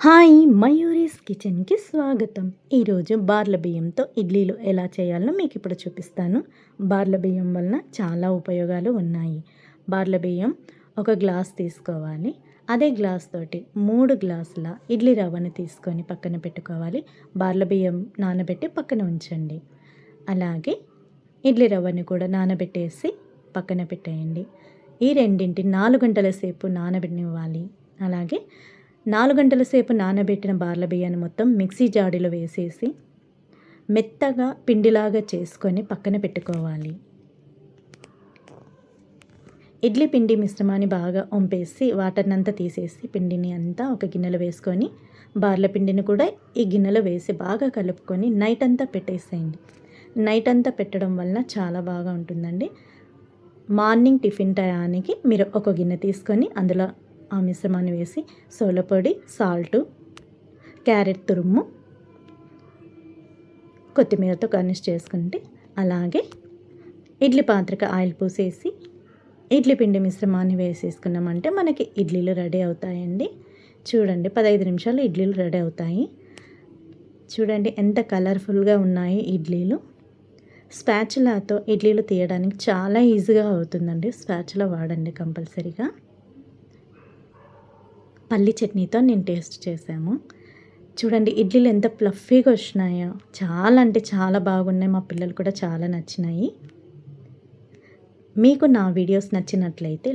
Hi మయూరీస్ కిచెన్కి స్వాగతం. ఈరోజు బార్ల బియ్యంతో ఇడ్లీలు ఎలా చేయాలో మీకు ఇప్పుడు చూపిస్తాను. బార్ల బియ్యం వలన చాలా ఉపయోగాలు ఉన్నాయి. బార్ల బియ్యం ఒక గ్లాస్ తీసుకోవాలి. అదే గ్లాస్ తోటి 3 గ్లాసుల ఇడ్లీ రవ్వను తీసుకొని పక్కన పెట్టుకోవాలి. బార్ల బియ్యం నానబెట్టి పక్కన ఉంచండి. అలాగే ఇడ్లీ రవ్వని కూడా నానబెట్టేసి పక్కన పెట్టేయండి. ఈ రెండింటి 4 గంటల సేపు నానబెట్టనివ్వాలి. అలాగే 4 గంటల సేపు నానబెట్టిన బార్ల బియ్యాన్ని మొత్తం మిక్సీ జాడీలో వేసేసి మెత్తగా పిండిలాగా చేసుకొని పక్కన పెట్టుకోవాలి. ఇడ్లీ పిండి మిశ్రమాన్ని బాగా వంపేసి వాటర్నంతా తీసేసి పిండిని అంతా ఒక గిన్నెలో వేసుకొని బార్ల పిండిని కూడా ఈ గిన్నెలో వేసి బాగా కలుపుకొని నైట్ అంతా పెట్టేసేయండి. నైట్ అంతా పెట్టడం వలన చాలా బాగా ఉంటుందండి. మార్నింగ్ టిఫిన్ టయానికి మీరు ఒక గిన్నె తీసుకొని అందులో ఆ మిశ్రమాన్ని వేసి సోలపొడి, సాల్టు, క్యారెట్ తురుము, కొత్తిమీరతో గార్నిష్ చేసుకుంటే, అలాగే ఇడ్లీ పాత్రకి ఆయిల్ పూసేసి ఇడ్లీ పిండి మిశ్రమాన్ని వేసేసుకున్నామంటే మనకి ఇడ్లీలు రెడీ అవుతాయండి. చూడండి 15 నిమిషాలు ఇడ్లీలు రెడీ అవుతాయి. చూడండి ఎంత కలర్ఫుల్గా ఉన్నాయి ఇడ్లీలు. స్పాచులాతో ఇడ్లీలు తీయడానికి చాలా ఈజీగా అవుతుందండి. స్పాచులా వాడండి కంపల్సరీగా. పల్లి చట్నీతో నేను టేస్ట్ చేశాము. చూడండి ఇడ్లీలు ఎంత ఫ్లఫీగా వచ్చినాయో, చాలా అంటే చాలా బాగున్నాయి. మా పిల్లలు కూడా చాలా నచ్చినాయి. మీకు నా వీడియోస్ నచ్చినట్లయితే